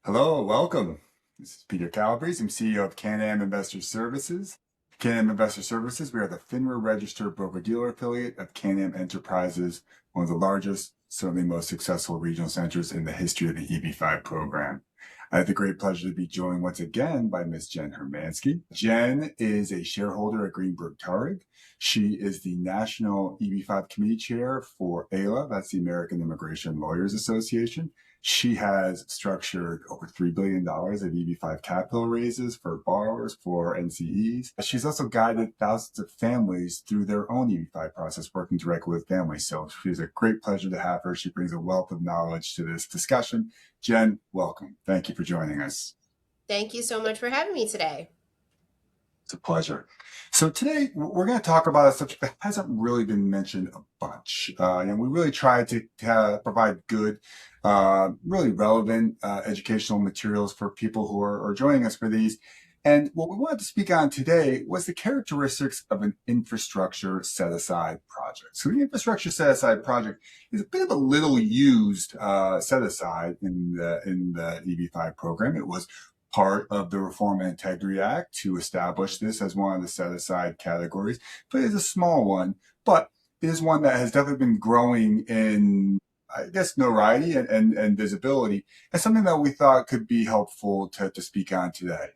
Hello, welcome. This is Peter Calabrese. I'm CEO of CanAm Investor Services. CanAm Investor Services, we are the FINRA registered broker-dealer affiliate of CanAm Enterprises, one of the largest, certainly most successful regional centers in the history of the EB-5 program. I have the great pleasure to be joined once again by Ms. Jen Hermansky. Jen is a shareholder at Greenberg Traurig. She is the National EB-5 Committee Chair for AILA, that's the American Immigration Lawyers Association. She has structured over $3 billion of EB-5 capital raises for borrowers, for NCEs. She's also guided thousands of families through their own EB-5 process, working directly with families. So it's a great pleasure to have her. She brings a wealth of knowledge to this discussion. Jen, welcome. Thank you for joining us. Thank you so much for having me today. It's a pleasure. So today we're going to talk about a subject that hasn't really been mentioned a bunch. And we really try to provide good, really relevant educational materials for people who are joining us for these. And what we wanted to speak on today was the characteristics of an infrastructure set-aside project. So the infrastructure set-aside project is a bit of a little used set-aside in the EB-5 program. It was part of the Reform and Integrity Act to establish this as one of the set-aside categories, but it's a small one, but it is one that has definitely been growing in, I guess, notoriety and visibility, and something that we thought could be helpful to speak on today.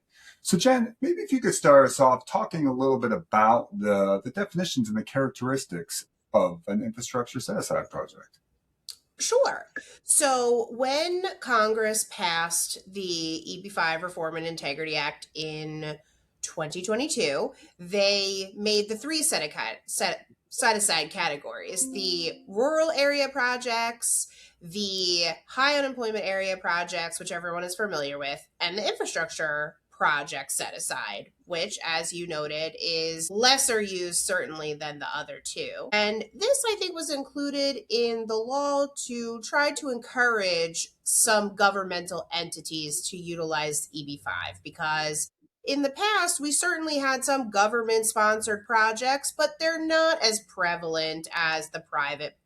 So Jen, maybe if you could start us off talking a little bit about the definitions and the characteristics of an infrastructure set-aside project. Sure. So when Congress passed the EB-5 Reform and Integrity Act in 2022, they made the three set-aside categories: the rural area projects, the high unemployment area projects, which everyone is familiar with, and the infrastructure project set aside, which, as you noted, is lesser used certainly than the other two. And this, I think, was included in the law to try to encourage some governmental entities to utilize EB-5, because in the past, we certainly had some government-sponsored projects, but they're not as prevalent as the private,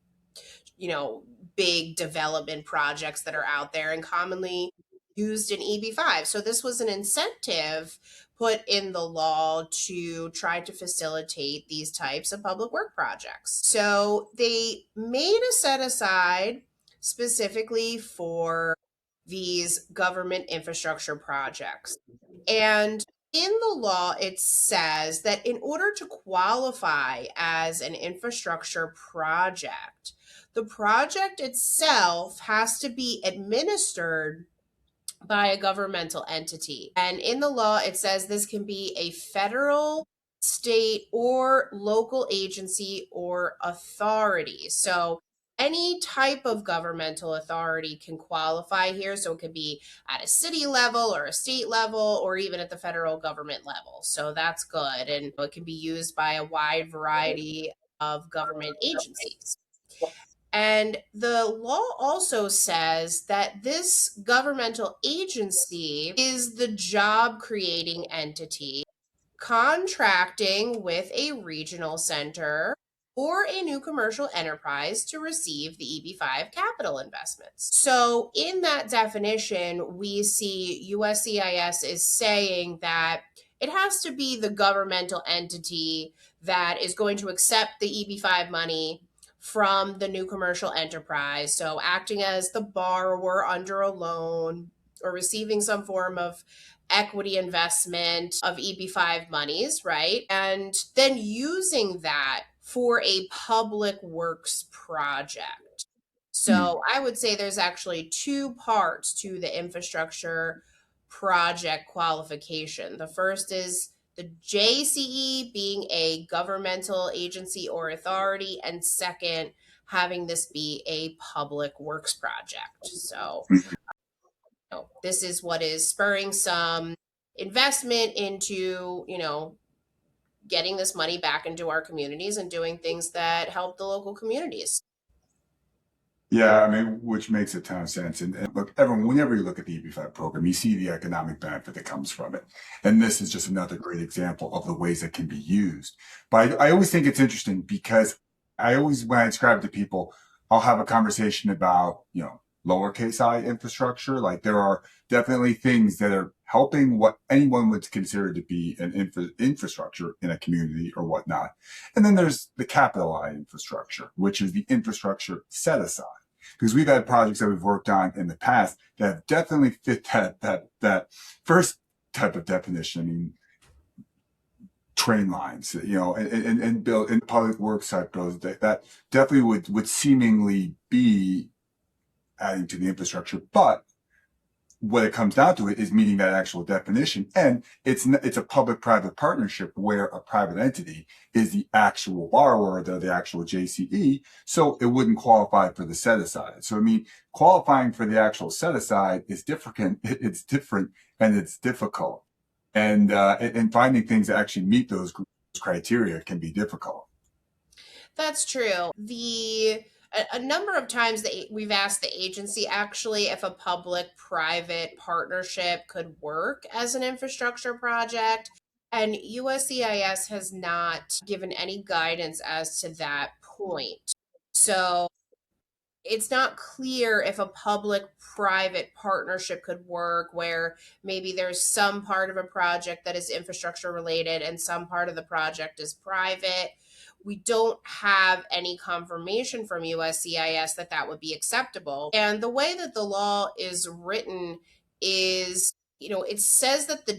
big development projects that are out there and commonly used in EB-5. So this was an incentive put in the law to try to facilitate these types of public work projects. So they made a set aside specifically for these government infrastructure projects. And in the law, it says that in order to qualify as an infrastructure project, the project itself has to be administered by a governmental entity. And in the law, it says this can be a federal, state, or local agency or authority. So any type of governmental authority can qualify here. So it could be at a city level or a state level or even at the federal government level. So that's good. And it can be used by a wide variety of government agencies. And the law also says that this governmental agency is the job creating entity contracting with a regional center or a new commercial enterprise to receive the EB-5 capital investments. So in that definition, we see USCIS is saying that it has to be the governmental entity that is going to accept the EB-5 money from the new commercial enterprise. So acting as the borrower under a loan or receiving some form of equity investment of EB-5 monies, right? And then using that for a public works project. So I would say there's actually two parts to the infrastructure project qualification. The first is the JCE being a governmental agency or authority, and second, having this be a public works project. So this is what is spurring some investment into, getting this money back into our communities and doing things that help the local communities. Yeah, I mean, which makes a ton of sense. And look, everyone, whenever you look at the EB-5 program, you see the economic benefit that comes from it. And this is just another great example of the ways that can be used. But I always think it's interesting because when I describe it to people, I'll have a conversation about, lowercase I infrastructure. Like there are definitely things that are helping what anyone would consider to be an infrastructure in a community or whatnot. And then there's the capital I infrastructure, which is the infrastructure set aside. Because we've had projects that we've worked on in the past that have definitely fit that first type of definition. I mean, train lines, and build in public works type builds that definitely would seemingly be adding to the infrastructure. But what it comes down to it is meeting that actual definition, and it's a public-private partnership where a private entity is the actual borrower, they're the actual JCE, so it wouldn't qualify for the set aside. So I mean, qualifying for the actual set aside is different. It's different and it's difficult, and finding things that actually meet those criteria can be difficult. That's true. A number of times that we've asked the agency actually if a public-private partnership could work as an infrastructure project, and USCIS has not given any guidance as to that point. So it's not clear if a public-private partnership could work where maybe there's some part of a project that is infrastructure related and some part of the project is private. We don't have any confirmation from USCIS that that would be acceptable. And the way that the law is written is, it says that the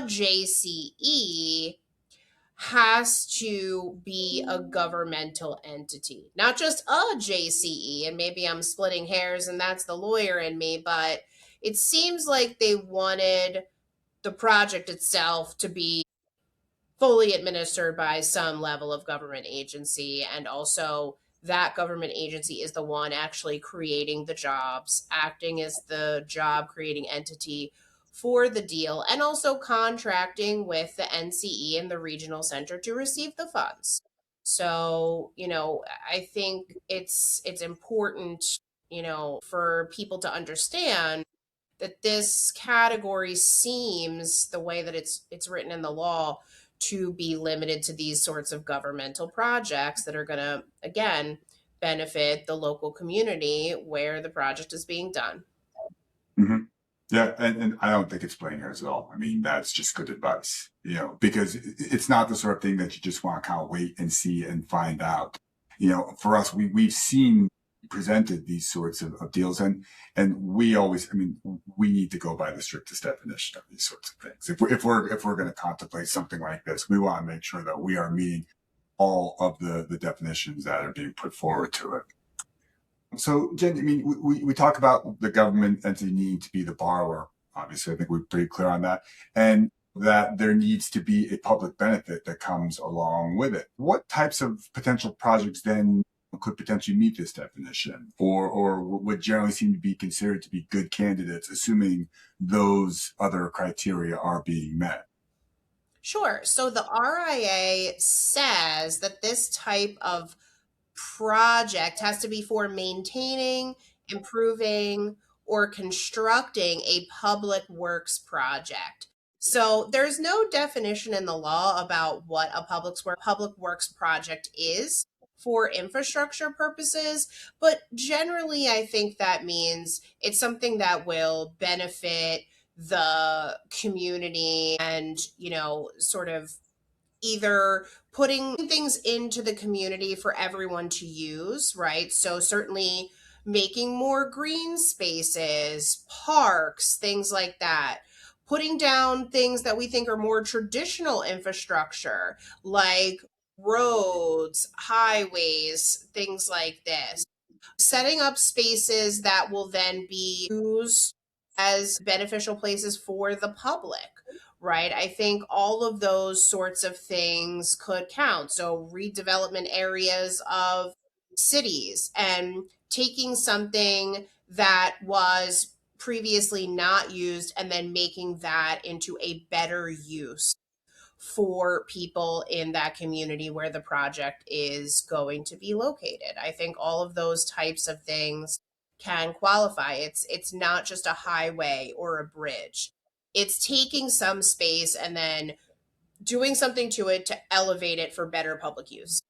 JCE has to be a governmental entity, not just a JCE. And maybe I'm splitting hairs and that's the lawyer in me, but it seems like they wanted the project itself to be fully administered by some level of government agency. And also, that government agency is the one actually creating the jobs, acting as the job creating entity for the deal, and also contracting with the NCE and the regional center to receive the funds. So, I think it's important, for people to understand that this category seems, the way that it's written in the law, to be limited to these sorts of governmental projects that are going to, again, benefit the local community where the project is being done. Mm-hmm. Yeah, and I don't think it's playing hairs at all. I mean, that's just good advice, because it's not the sort of thing that you just want to kind of wait and see and find out. For us, we've seen presented these sorts of deals, and we always, I mean, we need to go by the strictest definition of these sorts of things. If we're going to contemplate something like this, we want to make sure that we are meeting all of the definitions that are being put forward to it. So, Jen, I mean, we talk about the government entity needing to be the borrower. Obviously, I think we're pretty clear on that. And that there needs to be a public benefit that comes along with it. What types of potential projects then could potentially meet this definition, or would generally seem to be considered to be good candidates, assuming those other criteria are being met? Sure. So the RIA says that this type of project has to be for maintaining, improving, or constructing a public works project. So there's no definition in the law about what a public works project is for infrastructure purposes, but generally I think that means it's something that will benefit the community and, sort of either putting things into the community for everyone to use, right? So certainly making more green spaces, parks, things like that. Putting down things that we think are more traditional infrastructure, like roads, highways, things like this. Setting up spaces that will then be used as beneficial places for the public, right? I think all of those sorts of things could count. So, redevelopment areas of cities and taking something that was previously not used and then making that into a better use for people in that community where the project is going to be located. I think all of those types of things can qualify. It's not just a highway or a bridge. It's taking some space and then doing something to it to elevate it for better public use.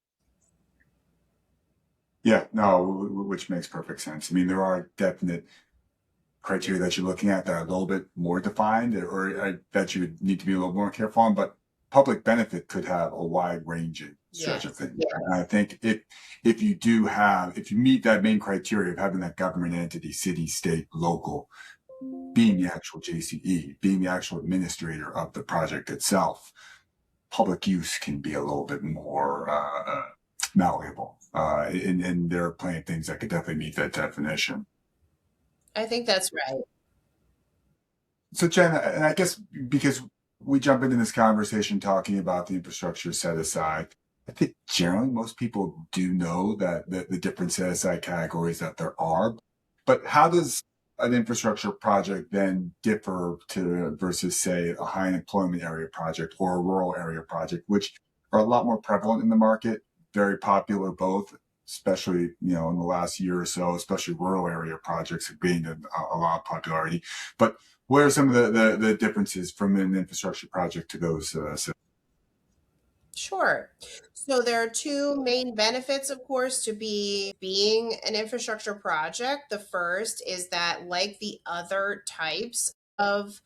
Yeah, no, which makes perfect sense. I mean, there are definite criteria that you're looking at that are a little bit more defined or that you would need to be a little more careful on, but public benefit could have a wide ranging stretch of Yes. things. Yeah. And I think if you do have, if you meet that main criteria of having that government entity, city, state, local, being the actual JCE, being the actual administrator of the project itself, public use can be a little bit more malleable. And there are plenty of things that could definitely meet that definition. I think that's right. So, Jen, and I guess because we jump into this conversation talking about the infrastructure set aside, I think generally most people do know that the different set aside categories that there are. But how does an infrastructure project then differ to versus, say, a high unemployment area project or a rural area project, which are a lot more prevalent in the market, very popular both, especially in the last year or so, especially rural area projects have gained a lot of popularity. But what are some of the differences from an infrastructure project to those? Sure. So there are two main benefits, of course, to being an infrastructure project. The first is that, like the other types of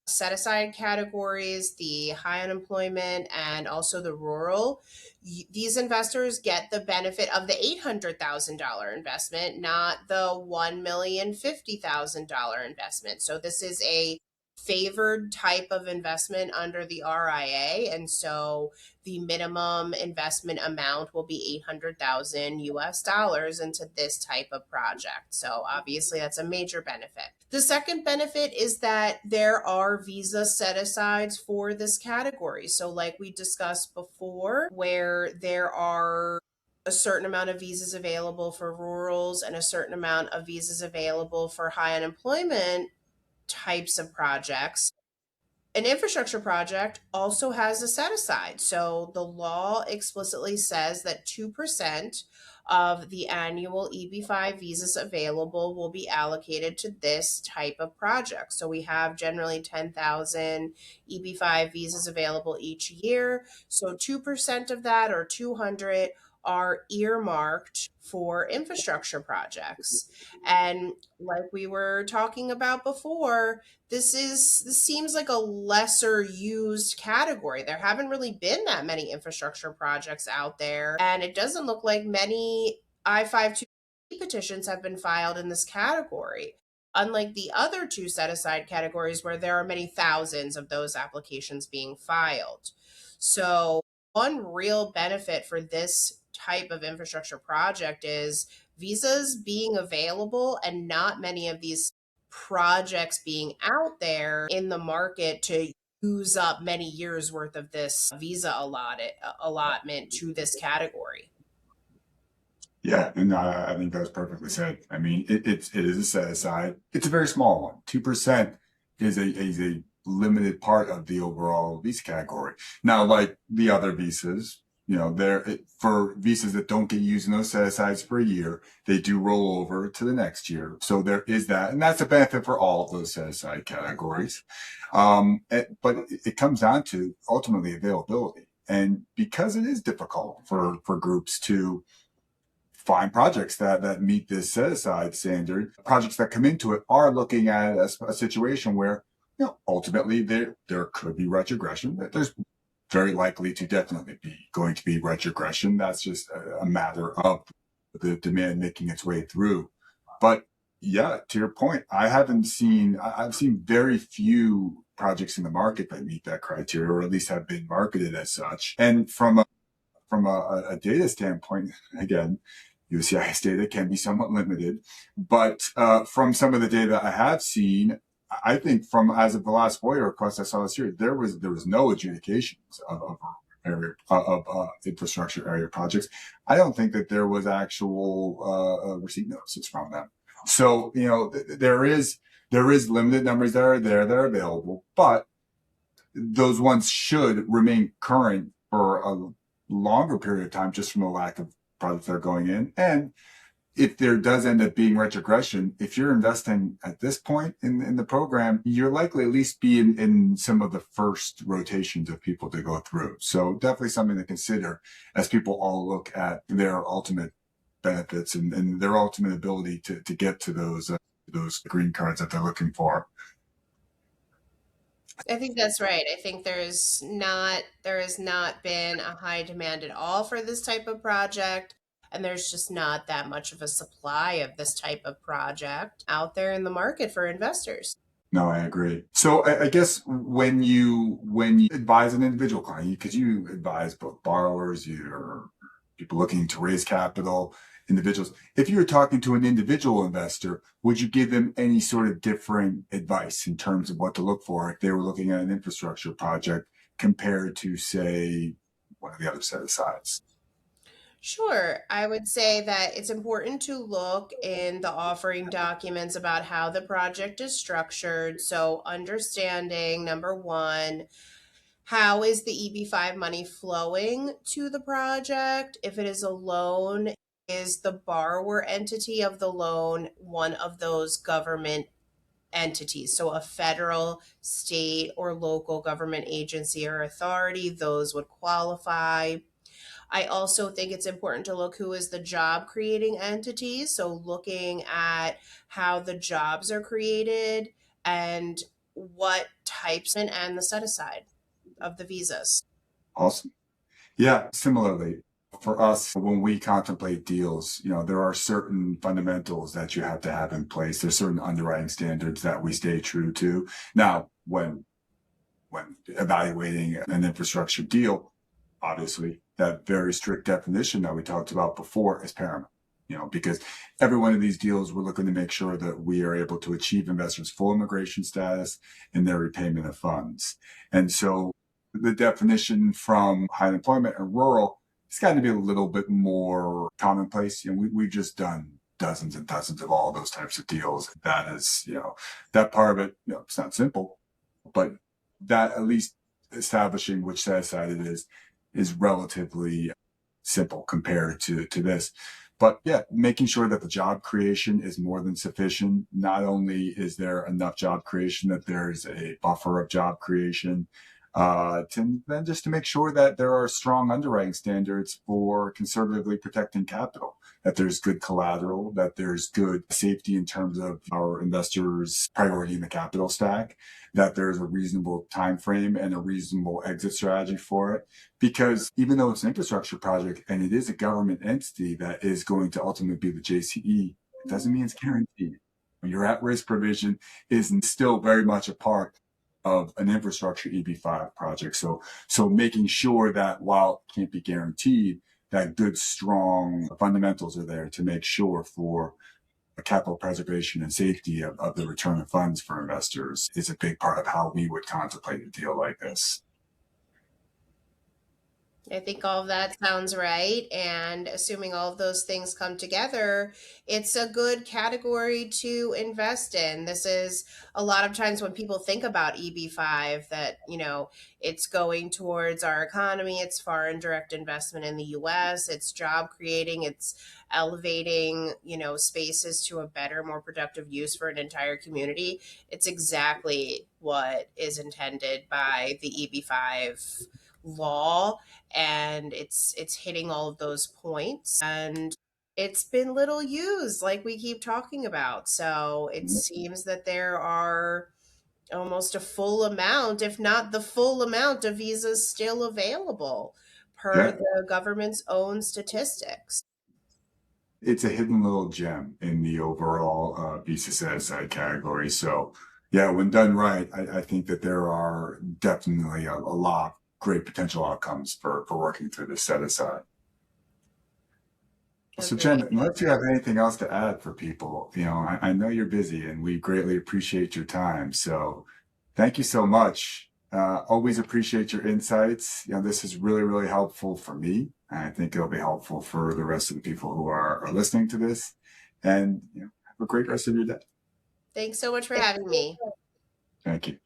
set aside categories, the high unemployment and also the rural, these investors get the benefit of the $800,000 investment, not the $1,050,000 investment. So this is a favored type of investment under the RIA, and so the minimum investment amount will be 800,000 US dollars into this type of project. So obviously that's a major benefit. The second benefit is that there are visa set asides for this category. So like we discussed before, where there are a certain amount of visas available for rurals and a certain amount of visas available for high unemployment types of projects. An infrastructure project also has a set aside. So the law explicitly says that 2% of the annual EB-5 visas available will be allocated to this type of project. So we have generally 10,000 EB-5 visas available each year. So 2% of that, or 200, are earmarked for infrastructure projects. And like we were talking about before, this seems like a lesser used category. There haven't really been that many infrastructure projects out there, and it doesn't look like many I-5 petitions have been filed in this category, unlike the other two set aside categories where there are many thousands of those applications being filed. So one real benefit for this type of infrastructure project is visas being available and not many of these projects being out there in the market to use up many years worth of this visa allotment to this category. Yeah, and I think that was perfectly said. I mean, it is a set aside. It's a very small one. 2% is a limited part of the overall visa category. Now, like the other visas, for visas that don't get used in those set asides for a year, they do roll over to the next year. So there is that, and that's a benefit for all of those set aside categories. But it comes down to ultimately availability, and because it is difficult for groups to find projects that meet this set aside standard. Projects that come into it are looking at a situation where, ultimately there could be retrogression. There's very likely to definitely be going to be retrogression. That's just a matter of the demand making its way through. But yeah, to your point, I've seen very few projects in the market that meet that criteria, or at least have been marketed as such. And from a data standpoint, again, USCIS data can be somewhat limited, but from some of the data I have seen, I think from as of the last FOIA request I saw this year, there was no adjudications of infrastructure area projects. I don't think that there was actual receipt notices from them. So there is limited numbers that are there that are available, but those ones should remain current for a longer period of time, just from the lack of projects that are going in. And if there does end up being retrogression, if you're investing at this point in the program, you're likely at least be in some of the first rotations of people to go through. So definitely something to consider as people all look at their ultimate benefits and their ultimate ability to get to those green cards that they're looking for. I think that's right. I think there has not been a high demand at all for this type of project, and there's just not that much of a supply of this type of project out there in the market for investors. No, I agree. So I guess when you advise an individual client, because you advise both borrowers, you're people looking to raise capital, individuals. If you were talking to an individual investor, would you give them any sort of different advice in terms of what to look for if they were looking at an infrastructure project compared to, say, one of the other set of sides? Sure. I would say that it's important to look in the offering documents about how the project is structured. So, understanding number one, how is the EB-5 money flowing to the project? If it is a loan, is the borrower entity of the loan one of those government entities? So, a federal, state, or local government agency or authority, those would qualify. I also think it's important to look who is the job creating entity. So looking at how the jobs are created and what types and the set aside of the visas. Awesome. Yeah, similarly, for us, when we contemplate deals, there are certain fundamentals that you have to have in place. There's certain underwriting standards that we stay true to. Now, when evaluating an infrastructure deal, obviously that very strict definition that we talked about before is paramount. Because every one of these deals, we're looking to make sure that we are able to achieve investors' full immigration status and their repayment of funds. And so the definition from high unemployment and rural, it's got to be a little bit more commonplace. We've just done dozens and dozens of all those types of deals. That is, that part of it, it's not simple, but that at least establishing which set aside it is relatively simple compared to this. But yeah, making sure that the job creation is more than sufficient. Not only is there enough job creation, that there's a buffer of job creation, then just to make sure that there are strong underwriting standards for conservatively protecting capital, that there's good collateral, that there's good safety in terms of our investors' priority in the capital stack, that there's a reasonable time frame and a reasonable exit strategy for it. Because even though it's an infrastructure project and it is a government entity that is going to ultimately be the JCE, it doesn't mean it's guaranteed. Your at-risk provision is still very much a part of an infrastructure EB-5 project. So making sure that while it can't be guaranteed, that good, strong fundamentals are there to make sure for a capital preservation and safety of the return of funds for investors is a big part of how we would contemplate a deal like this. I think all of that sounds right. And assuming all of those things come together, it's a good category to invest in. This is a lot of times when people think about EB-5 that, it's going towards our economy, it's foreign direct investment in the US, it's job creating, it's elevating, spaces to a better, more productive use for an entire community. It's exactly what is intended by the EB-5 law, and it's hitting all of those points, and it's been little used like we keep talking about. So it seems that there are almost a full amount, if not the full amount, of visas still available per Yeah, the government's own statistics. it's a hidden little gem in the overall visa set aside category. So yeah, when done right, I think that there are definitely a lot of great potential outcomes for working through this set aside. So Jen, Agreed. unless you have anything else to add for people, I know you're busy and we greatly appreciate your time. So thank you so much. Always appreciate your insights. This is really, really helpful for me. I think it'll be helpful for the rest of the people who are listening to this. And have a great rest of your day. Thanks so much for having me. Thank you.